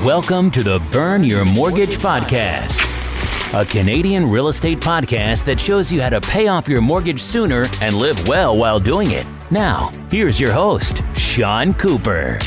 Welcome to the Burn Your Mortgage Podcast, a Canadian real estate podcast that shows you how to pay off your mortgage sooner and live well while doing it. Now, here's your host, Sean Cooper.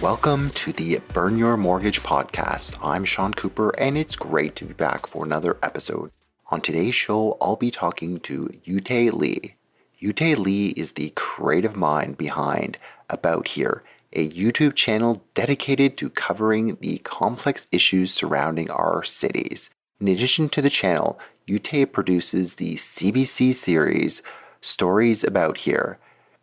Welcome to the Burn Your Mortgage Podcast. I'm Sean Cooper, and it's great to be back for another episode. On today's show, I'll be talking to Uytae Lee. Uytae Lee is the creative mind behind About Here, a YouTube channel dedicated to covering the complex issues surrounding our cities. In addition to the channel, Uytae produces the CBC series Stories About Here.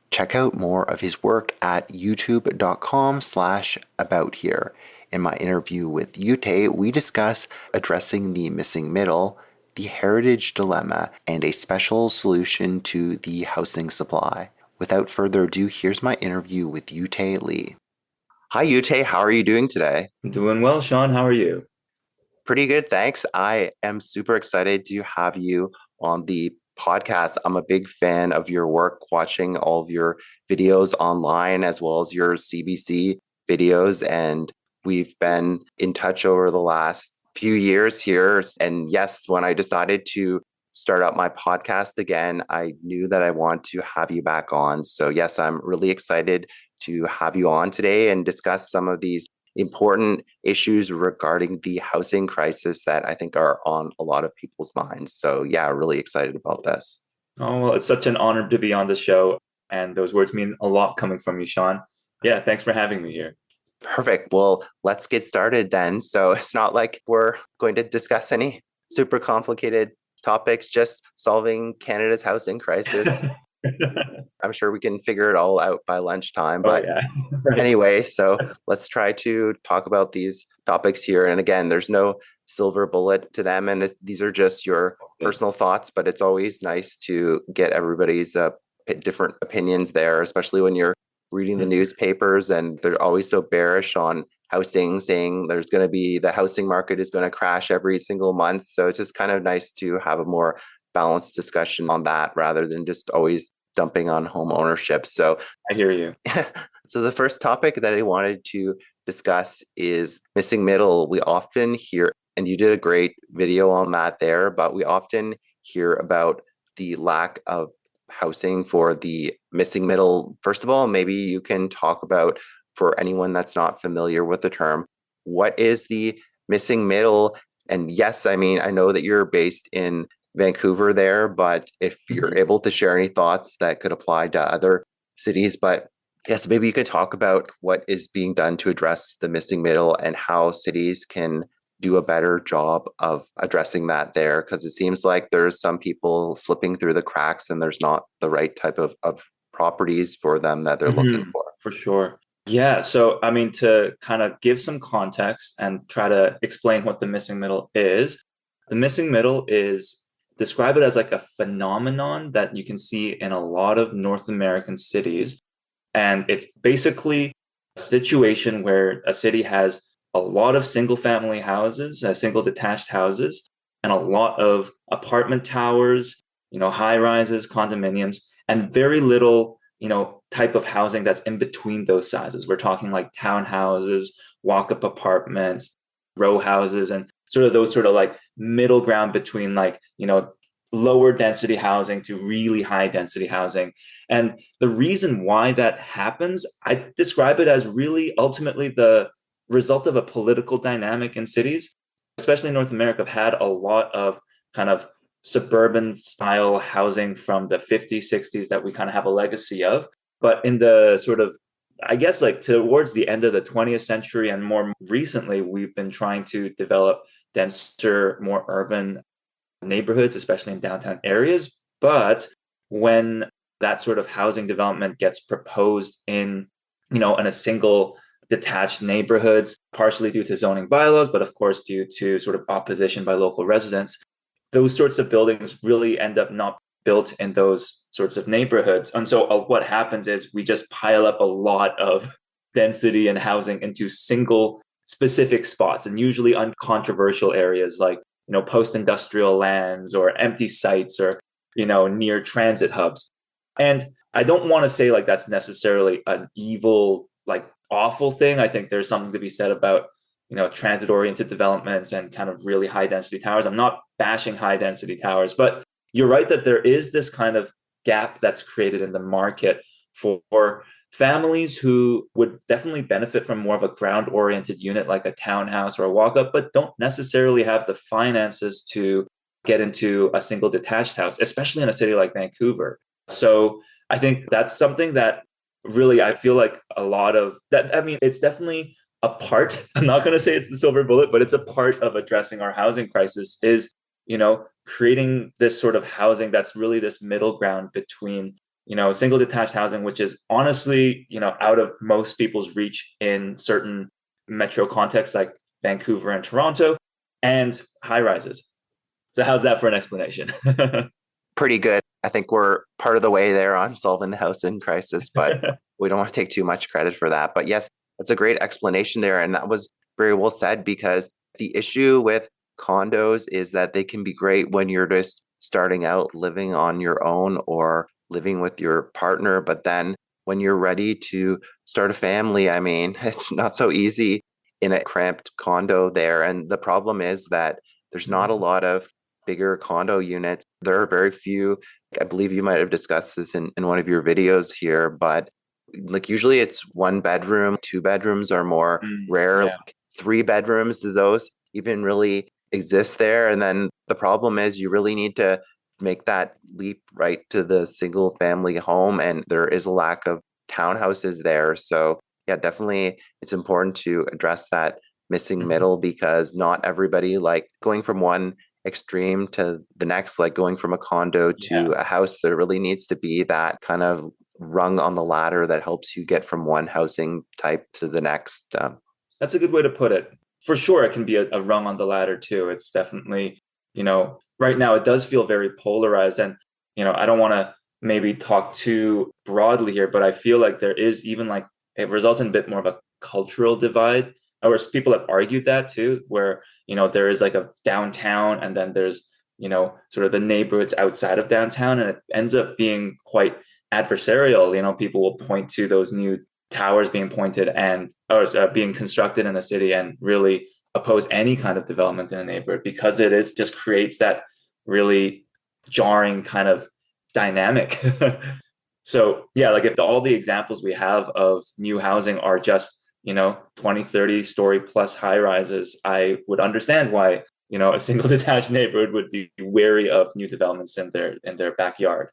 Check out more of his work at youtube.com/abouthere. In my interview with Uytae, we discuss addressing the missing middle, the heritage dilemma, and a special solution to the housing supply. Without further ado, here's my interview with Uytae Lee. Hi, Uytae. How are you doing today? I'm doing well, Sean. How are you? Pretty good, thanks. I am super excited to have you on the podcast. I'm a big fan of your work, watching all of your videos online as well as your CBC videos. And we've been in touch over the last few years here. And yes, when I decided to start up my podcast again, I knew that I want to have you back on. So yes, I'm really excited to have you on today and discuss some of these important issues regarding the housing crisis that I think are on a lot of people's minds. So yeah, really excited about this. Oh, well, it's such an honor to be on the show. And those words mean a lot coming from you, Sean. Yeah, thanks for having me here. Perfect. Well, let's get started then. So it's not like we're going to discuss any super complicated topics, just solving Canada's housing crisis. I'm sure we can figure it all out by lunchtime. But Right. Anyway, so let's try to talk about these topics here. And again, there's no silver bullet to them. And these are just your personal thoughts, but it's always nice to get everybody's different opinions there, especially when you're reading the newspapers and they're always so bearish on housing, saying there's going to be the housing market is going to crash every single month. So it's just kind of nice to have a more balanced discussion on that rather than just always dumping on home ownership. So I hear you. So the first topic that I wanted to discuss is missing middle. We often hear, and you did a great video on that there, but we often hear about the lack of housing for the missing middle. First of all, maybe you can talk about, for anyone that's not familiar with the term, what is the missing middle? And yes, I mean, I know that you're based in Vancouver there, but if you're able to share any thoughts that could apply to other cities, but yes, maybe you could talk about what is being done to address the missing middle and how cities can do a better job of addressing that there, because it seems like there's some people slipping through the cracks and there's not the right type of properties for them that they're looking for. For sure. Yeah. So, I mean, to kind of give some context and try to explain what the missing middle is, the missing middle is, describe it as like a phenomenon that you can see in a lot of North American cities. And it's basically a situation where a city has a lot of single family houses, single detached houses, and a lot of apartment towers, high rises, condominiums, and very little, type of housing that's in between those sizes. We're talking like townhouses, walk-up apartments, row houses, and sort of those sort of like middle ground between like, lower density housing to really high density housing. And the reason why that happens, I describe it as really ultimately the result of a political dynamic in cities, especially in North America, have had a lot of kind of suburban style housing from the 50s, 60s that we kind of have a legacy of. But in the sort of, I guess, like towards the end of the 20th century and more recently, we've been trying to develop denser, more urban neighborhoods, especially in downtown areas. But when that sort of housing development gets proposed in a single detached neighborhoods, partially due to zoning bylaws, but of course due to sort of opposition by local residents, those sorts of buildings really end up not built in those sorts of neighborhoods. And so what happens is we just pile up a lot of density and housing into single specific spots, and usually uncontroversial areas like post-industrial lands or empty sites or, near transit hubs. And I don't want to say like that's necessarily an evil like awful thing. I think there's something to be said about, transit-oriented developments and kind of really high-density towers. I'm not bashing high-density towers, but you're right that there is this kind of gap that's created in the market for families who would definitely benefit from more of a ground-oriented unit like a townhouse or a walk-up, but don't necessarily have the finances to get into a single detached house, especially in a city like Vancouver. So I think that's something that really, I feel like a lot of that, I mean, it's definitely a part, I'm not going to say it's the silver bullet, but it's a part of addressing our housing crisis is, creating this sort of housing that's really this middle ground between, single detached housing, which is honestly, out of most people's reach in certain metro contexts like Vancouver and Toronto, and high rises. So how's that for an explanation? Pretty good. I think we're part of the way there on solving the housing crisis, but we don't want to take too much credit for that. But yes, that's a great explanation there. And that was very well said, because the issue with condos is that they can be great when you're just starting out living on your own or living with your partner. But then when you're ready to start a family, I mean, it's not so easy in a cramped condo there. And the problem is that there's not a lot of bigger condo units. There are very few. I believe you might have discussed this in one of your videos here, but like usually it's 1 bedroom, 2 bedrooms are more rare. Yeah. Like 3 bedrooms, do those even really exist there? And then the problem is you really need to make that leap right to the single family home, and there is a lack of townhouses there. So yeah, definitely it's important to address that missing middle, because not everybody, like going from one extreme to the next, like going from a condo to a house, there really needs to be that kind of rung on the ladder that helps you get from one housing type to the next. That's a good way to put it. For sure, it can be a rung on the ladder too. It's definitely, right now it does feel very polarized. And, I don't want to maybe talk too broadly here, but I feel like there is even like, it results in a bit more of a cultural divide. Or people have argued that too, where, there is like a downtown and then there's, sort of the neighborhoods outside of downtown. And it ends up being quite adversarial. People will point to those new towers being being constructed in the city and really oppose any kind of development in a neighborhood, because it is just creates that really jarring kind of dynamic. So yeah, like if all the examples we have of new housing are just 20, 30 story plus high rises, I would understand why a single detached neighborhood would be wary of new developments in their backyard.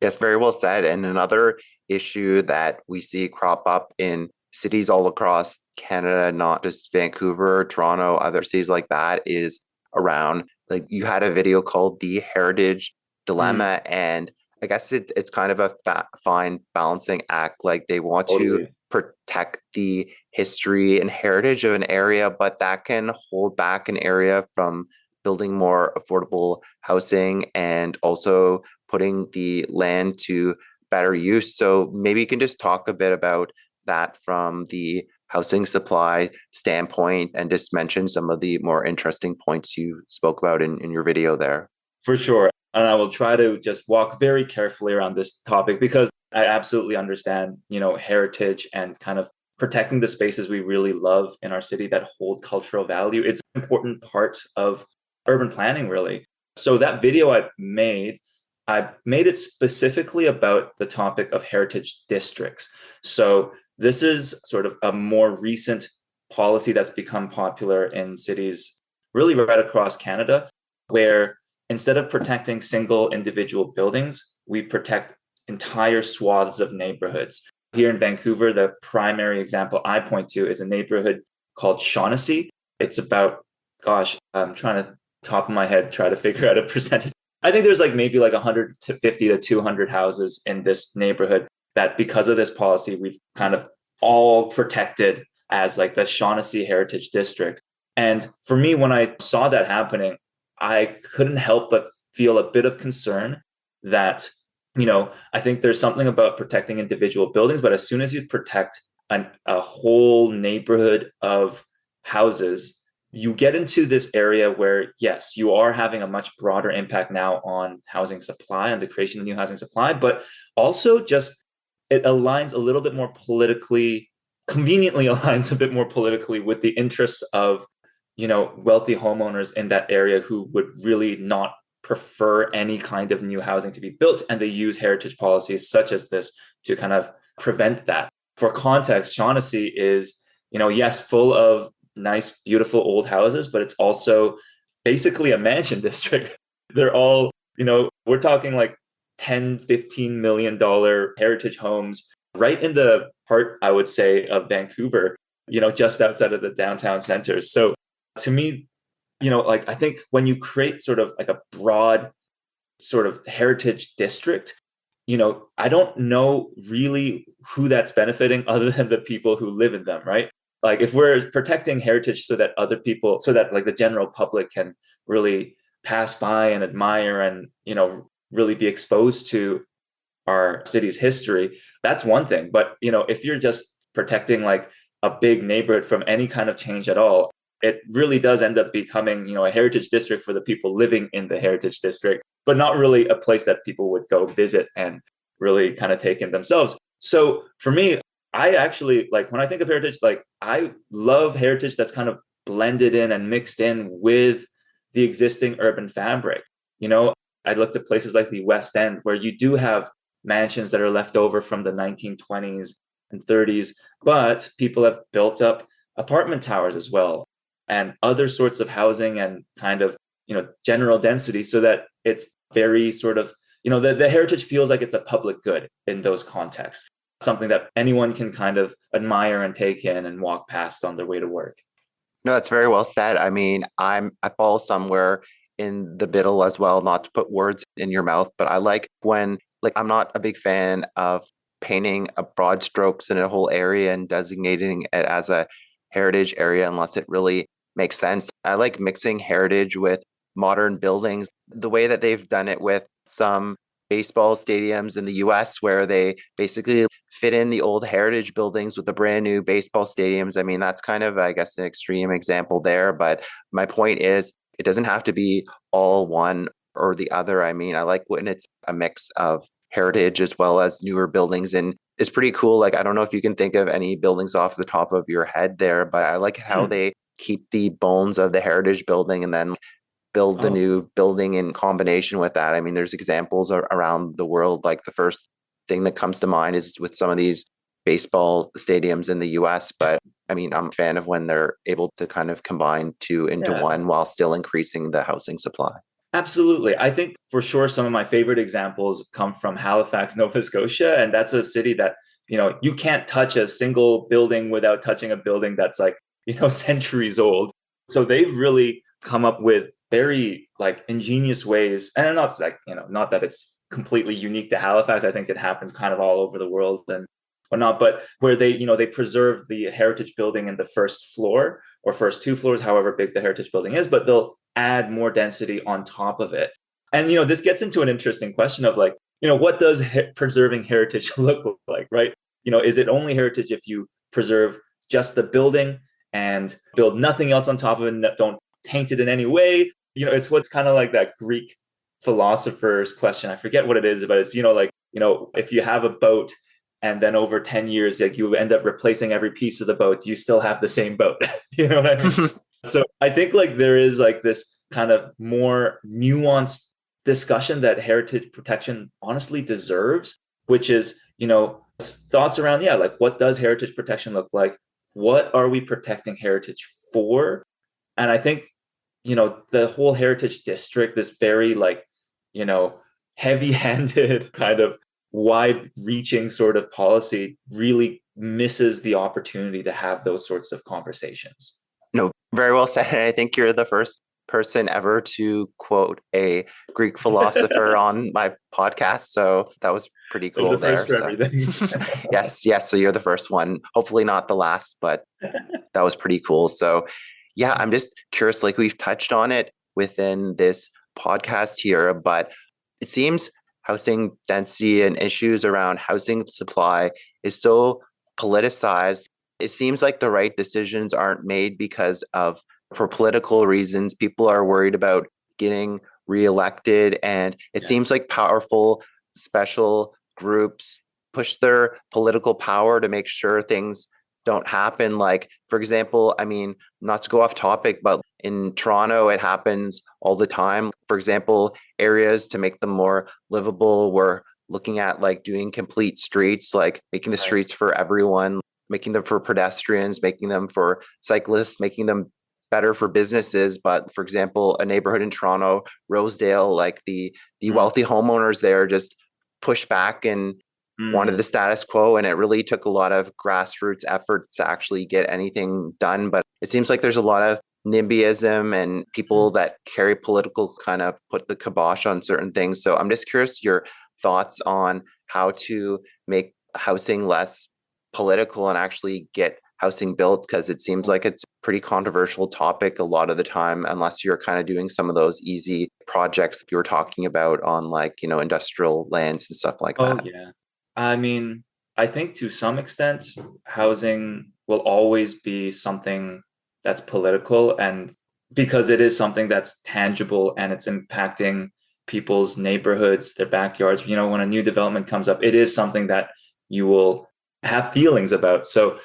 Yes, very well said. And another issue that we see crop up in cities all across Canada, not just Vancouver, Toronto, other cities like that, is around, like, you had a video called The Heritage Dilemma. And I guess it's kind of a fine balancing act. Like they want to protect the history and heritage of an area, but that can hold back an area from building more affordable housing and also putting the land to better use. So maybe you can just talk a bit about that from the housing supply standpoint and just mention some of the more interesting points you spoke about in your video there. For sure. And I will try to just walk very carefully around this topic, because I absolutely understand, heritage and kind of protecting the spaces we really love in our city that hold cultural value. It's an important part of urban planning, really. So that video I made it specifically about the topic of heritage districts. So this is sort of a more recent policy that's become popular in cities really right across Canada, where instead of protecting single individual buildings, we protect entire swaths of neighborhoods. Here in Vancouver, the primary example I point to is a neighborhood called Shaughnessy. It's about, I'm trying to top of my head, try to figure out a percentage. I think there's maybe 150 to 200 houses in this neighborhood that, because of this policy, we've kind of all protected as the Shaughnessy Heritage District. And for me, when I saw that happening, I couldn't help but feel a bit of concern that, I think there's something about protecting individual buildings, but as soon as you protect a whole neighborhood of houses, you get into this area where, yes, you are having a much broader impact now on housing supply and the creation of new housing supply, but also just it aligns a little bit more politically conveniently aligns a bit more politically with the interests of, wealthy homeowners in that area who would really not prefer any kind of new housing to be built. And they use heritage policies such as this to kind of prevent that. For context, Shaughnessy is, yes, full of nice, beautiful old houses, but it's also basically a mansion district. They're all, we're talking like 10, $15 million heritage homes right in the heart, I would say, of Vancouver, just outside of the downtown centers. So to me, I think when you create sort of like a broad sort of heritage district, I don't know really who that's benefiting other than the people who live in them, right? Like if we're protecting heritage so that other people, so that like the general public can really pass by and admire and, really be exposed to our city's history, that's one thing. But, if you're just protecting like a big neighborhood from any kind of change at all, it really does end up becoming, a heritage district for the people living in the heritage district, but not really a place that people would go visit and really kind of take in themselves. So for me, I actually like when I think of heritage, like I love heritage that's kind of blended in and mixed in with the existing urban fabric. I looked at places like the West End where you do have mansions that are left over from the 1920s and 30s, but people have built up apartment towers as well and other sorts of housing and kind of, general density so that it's very sort of, the heritage feels like it's a public good in those contexts, something that anyone can kind of admire and take in and walk past on their way to work. No, that's very well said. I mean, I fall somewhere in the middle as well, not to put words in your mouth, but I like when, like, I'm not a big fan of painting a broad strokes in a whole area and designating it as a heritage area unless it really makes sense. I like mixing heritage with modern buildings, the way that they've done it with some baseball stadiums in the US, where they basically fit in the old heritage buildings with the brand new baseball stadiums. I mean, that's kind of, I guess, an extreme example there. But my point is, it doesn't have to be all one or the other. I mean, I like when it's a mix of heritage as well as newer buildings. And it's pretty cool. Like, I don't know if you can think of any buildings off the top of your head there, but I like how they keep the bones of the heritage building and then build the new building in combination with that. I mean, there's examples around the world. Like the first thing that comes to mind is with some of these baseball stadiums in the US. But I mean, I'm a fan of when they're able to kind of combine two into one while still increasing the housing supply. Absolutely. I think for sure some of my favorite examples come from Halifax, Nova Scotia. And that's a city that, you can't touch a single building without touching a building that's like, centuries old. So they've really come up with very like ingenious ways. And not like, not that it's completely unique to Halifax. I think it happens kind of all over the world and whatnot, but where they, they preserve the heritage building in the first floor or first two floors, however big the heritage building is, but they'll add more density on top of it. And, this gets into an interesting question of like, what does preserving heritage look like, right? Is it only heritage if you preserve just the building and build nothing else on top of it and don't taint it in any way? It's what's kind of like that Greek philosopher's question. I forget what it is, but it's, if you have a boat and then over 10 years, like you end up replacing every piece of the boat, you still have the same boat. You know what I mean? So I think like there is like this kind of more nuanced discussion that heritage protection honestly deserves, which is, thoughts around, like what does heritage protection look like? What are we protecting heritage for? And I think, the whole heritage district, this very like, heavy-handed kind of wide-reaching sort of policy really misses the opportunity to have those sorts of conversations. No, very well said. And I think you're the first person ever to quote a Greek philosopher on my podcast. So that was pretty cool there. For everything. Yes. So you're the first one. Hopefully not the last, but that was pretty cool. So yeah, I'm just curious, like we've touched on it within this podcast here, but it seems housing density and issues around housing supply is so politicized. It seems like the right decisions aren't made because of, for political reasons, people are worried about getting reelected. And it seems like powerful special groups push their political power to make sure things don't happen. Like, for example, I mean, not to go off topic, but in Toronto, it happens all the time. For example, areas to make them more livable, we're looking at like doing complete streets, like making the Right. streets for everyone, making them for pedestrians, making them for cyclists, making them better for businesses. But for example, a neighborhood in Toronto, Rosedale, like the wealthy homeowners there just pushed back and wanted the status quo, and it really took a lot of grassroots efforts to actually get anything done. But it seems like there's a lot of NIMBYism and people that carry political kind of put the kibosh on certain things. So I'm just curious your thoughts on how to make housing less political and actually get housing built, because it seems like it's a pretty controversial topic a lot of the time, unless you're kind of doing some of those easy projects that you were talking about on, like, you know, industrial lands and stuff like that. Yeah. I mean, I think to some extent, housing will always be something that's political, and because it is something that's tangible and it's impacting people's neighborhoods, their backyards. You know, when a new development comes up, it is something that you will have feelings about. So,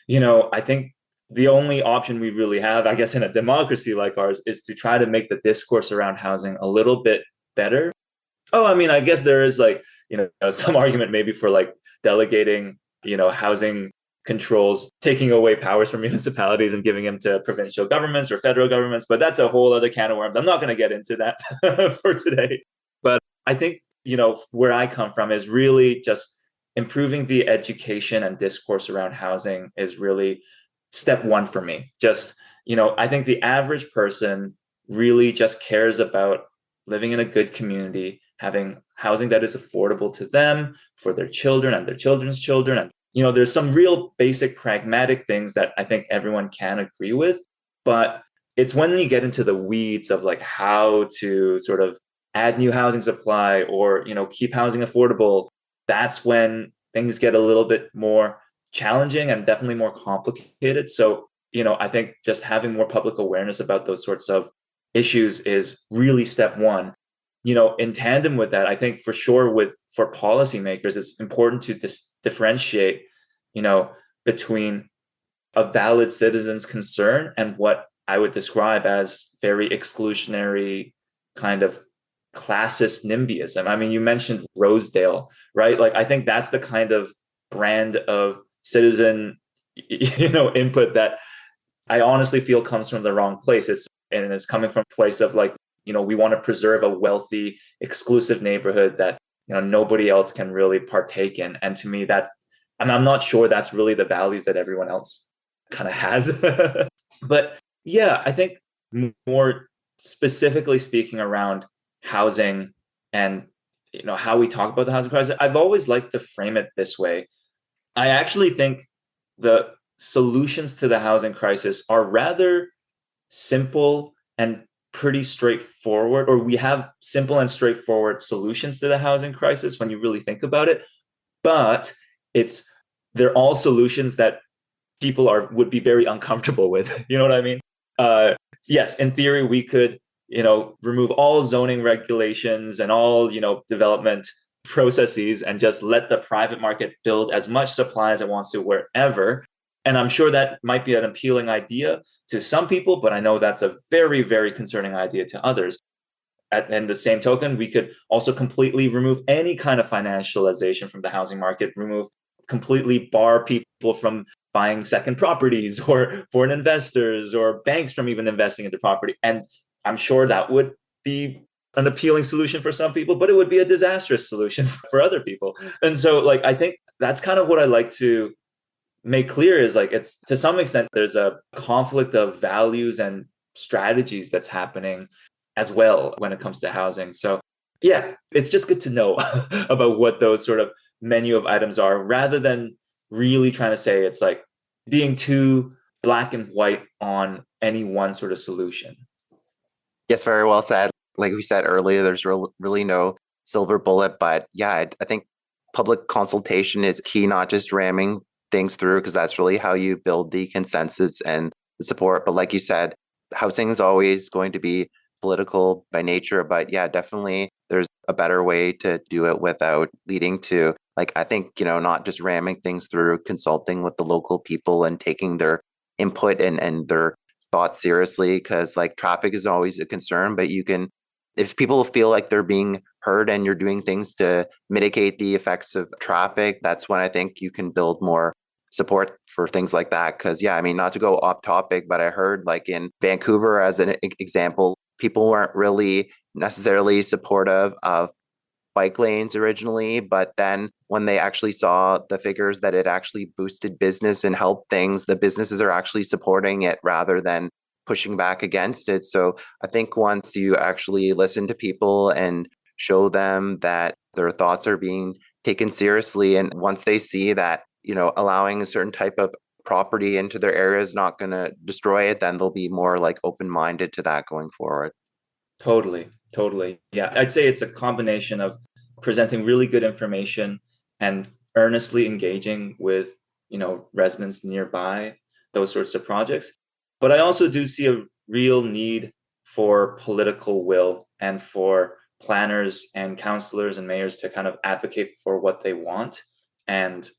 you know, I think the only option we really have, I guess, in a democracy like ours, is to try to make the discourse around housing a little bit better. Oh, I mean, I guess there is, like, you know, some argument maybe for like delegating, you know, housing controls, taking away powers from municipalities and giving them to provincial governments or federal governments. But that's a whole other can of worms. I'm not going to get into that for today. But I think, you know, where I come from is really just improving the education and discourse around housing is really step one for me. Just, you know, I think the average person really just cares about living in a good community, having housing that is affordable to them, for their children and their children's children. And, you know, there's some real basic pragmatic things that I think everyone can agree with. But it's when you get into the weeds of like how to sort of add new housing supply or, you know, keep housing affordable, that's when things get a little bit more challenging and definitely more complicated. So, you know, I think just having more public awareness about those sorts of issues is really step one. You know, in tandem with that, I think for sure for policymakers, it's important to differentiate, you know, between a valid citizen's concern and what I would describe as very exclusionary kind of classist NIMBYism. I mean, you mentioned Rosedale, right? Like, I think that's the kind of brand of citizen, you know, input that I honestly feel comes from the wrong place. It's coming from a place of like, you know, we want to preserve a wealthy, exclusive neighborhood that, you know, nobody else can really partake in. And to me, and I'm not sure that's really the values that everyone else kind of has. But yeah, I think more specifically speaking around housing and, you know, how we talk about the housing crisis, I've always liked to frame it this way. I actually think the solutions to the housing crisis are rather simple and pretty straightforward, or we have simple and straightforward solutions to the housing crisis when you really think about it. But they're all solutions that people would be very uncomfortable with. You know what I mean? Yes, in theory, we could, you know, remove all zoning regulations and all, you know, development processes and just let the private market build as much supply as it wants to wherever. And I'm sure that might be an appealing idea to some people, but I know that's a very, very concerning idea to others. And the same token, we could also completely remove any kind of financialization from the housing market, completely bar people from buying second properties or foreign investors or banks from even investing into property. And I'm sure that would be an appealing solution for some people, but it would be a disastrous solution for other people. And so, like, I think that's kind of what I like to make clear is like, it's to some extent, there's a conflict of values and strategies that's happening as well when it comes to housing. So yeah, it's just good to know about what those sort of menu of items are, rather than really trying to say it's like being too black and white on any one sort of solution. Yes, very well said. Like we said earlier, there's really no silver bullet, but yeah, I think public consultation is key, not just ramming things through, because that's really how you build the consensus and the support. But like you said, housing is always going to be political by nature, but yeah, definitely there's a better way to do it without leading to Like, I think, not just ramming things through, consulting with the local people and taking their input and their thoughts seriously, because like traffic is always a concern, but if people feel like they're being heard and you're doing things to mitigate the effects of traffic, that's when I think you can build more support for things like that. Because, yeah, I mean, not to go off topic, but I heard like in Vancouver, as an example, people weren't really necessarily supportive of bike lanes originally, but then when they actually saw the figures that it actually boosted business and helped things, the businesses are actually supporting it rather than pushing back against it. So I think once you actually listen to people and show them that their thoughts are being taken seriously, and once they see that, allowing a certain type of property into their area is not going to destroy it, then they'll be more like open-minded to that going forward. Totally, totally. Yeah, I'd say it's a combination of presenting really good information and earnestly engaging with, residents nearby, those sorts of projects. But I also do see a real need for political will and for planners and councillors and mayors to kind of advocate for what they want and,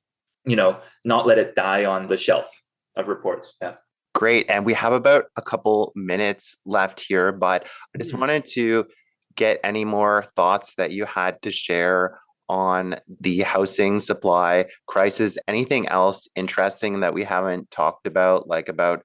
not let it die on the shelf of reports. Yeah. Great. And we have about a couple minutes left here, but I just wanted to get any more thoughts that you had to share on the housing supply crisis. Anything else interesting that we haven't talked about, like about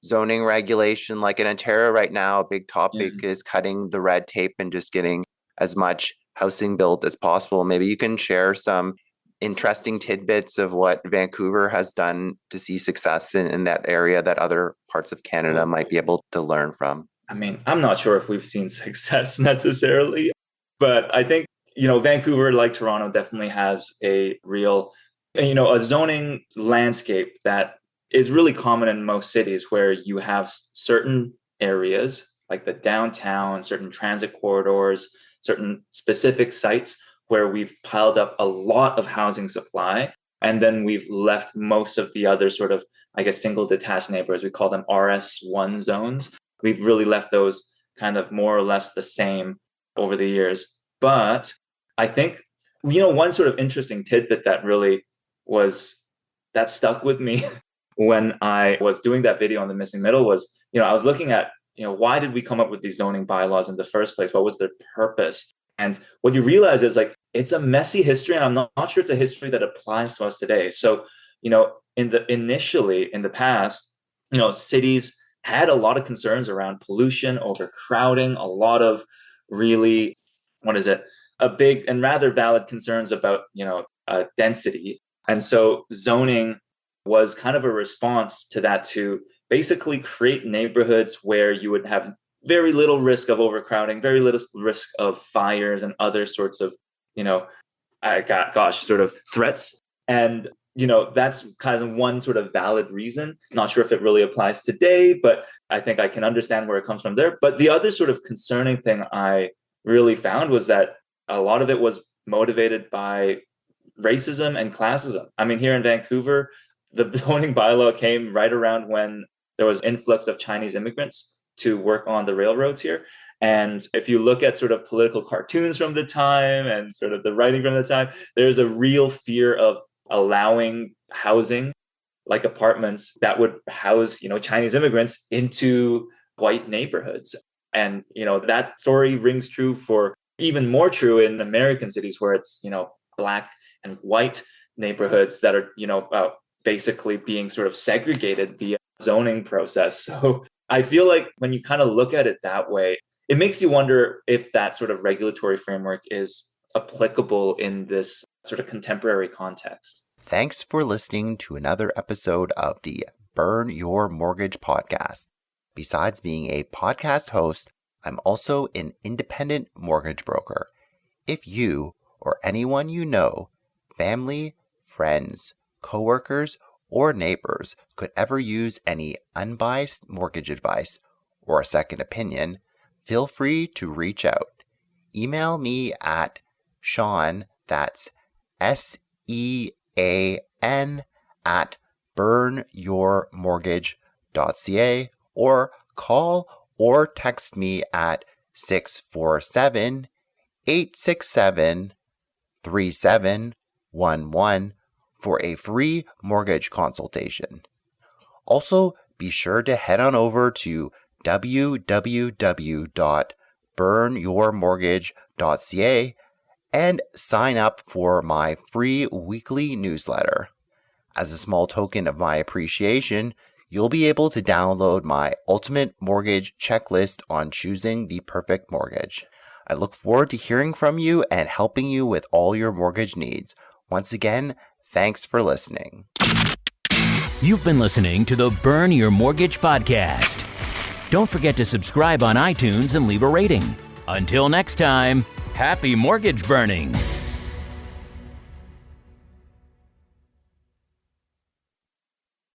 zoning regulation? Like in Ontario right now, a big topic is cutting the red tape and just getting as much housing built as possible. Maybe you can share some interesting tidbits of what Vancouver has done to see success in that area that other parts of Canada might be able to learn from. I mean, I'm not sure if we've seen success necessarily, but I think, Vancouver, like Toronto, definitely has a real, a zoning landscape that is really common in most cities where you have certain areas like the downtown, certain transit corridors, certain specific sites where we've piled up a lot of housing supply. And then we've left most of the other sort of, I guess, single detached neighborhoods. We call them RS1 zones. We've really left those kind of more or less the same over the years. But I think, one sort of interesting tidbit that stuck with me when I was doing that video on the missing middle was, I was looking at, why did we come up with these zoning bylaws in the first place? What was their purpose? And what you realize is like, it's a messy history, and I'm not sure it's a history that applies to us today. So, initially in the past, cities had a lot of concerns around pollution, overcrowding, a lot of really, a big and rather valid concerns about, density. And so zoning was kind of a response to that, to basically create neighborhoods where you would have very little risk of overcrowding, very little risk of fires and other sorts of, sort of threats. And, that's kind of one sort of valid reason. Not sure if it really applies today, but I think I can understand where it comes from there. But the other sort of concerning thing I really found was that a lot of it was motivated by racism and classism. I mean, here in Vancouver, the zoning bylaw came right around when there was influx of Chinese immigrants to work on the railroads here. And if you look at sort of political cartoons from the time and sort of the writing from the time, there's a real fear of allowing housing like apartments that would house, Chinese immigrants into white neighborhoods. And, that story rings true for even more true in American cities where it's, Black and white neighborhoods that are, basically being sort of segregated via zoning process. So I feel like when you kind of look at it that way, it makes you wonder if that sort of regulatory framework is applicable in this sort of contemporary context. Thanks for listening to another episode of the Burn Your Mortgage podcast. Besides being a podcast host, I'm also an independent mortgage broker. If you or anyone you know, family, friends, coworkers, or neighbors could ever use any unbiased mortgage advice or a second opinion, feel free to reach out. Email me at Sean, that's SEAN, at burnyourmortgage.ca, or call or text me at 647-867-3714. for a free mortgage consultation. Also, be sure to head on over to www.burnyourmortgage.ca and sign up for my free weekly newsletter. As a small token of my appreciation, you'll be able to download my ultimate mortgage checklist on choosing the perfect mortgage. I look forward to hearing from you and helping you with all your mortgage needs. Once again, thanks for listening. You've been listening to the Burn Your Mortgage podcast. Don't forget to subscribe on iTunes and leave a rating. Until next time, happy mortgage burning.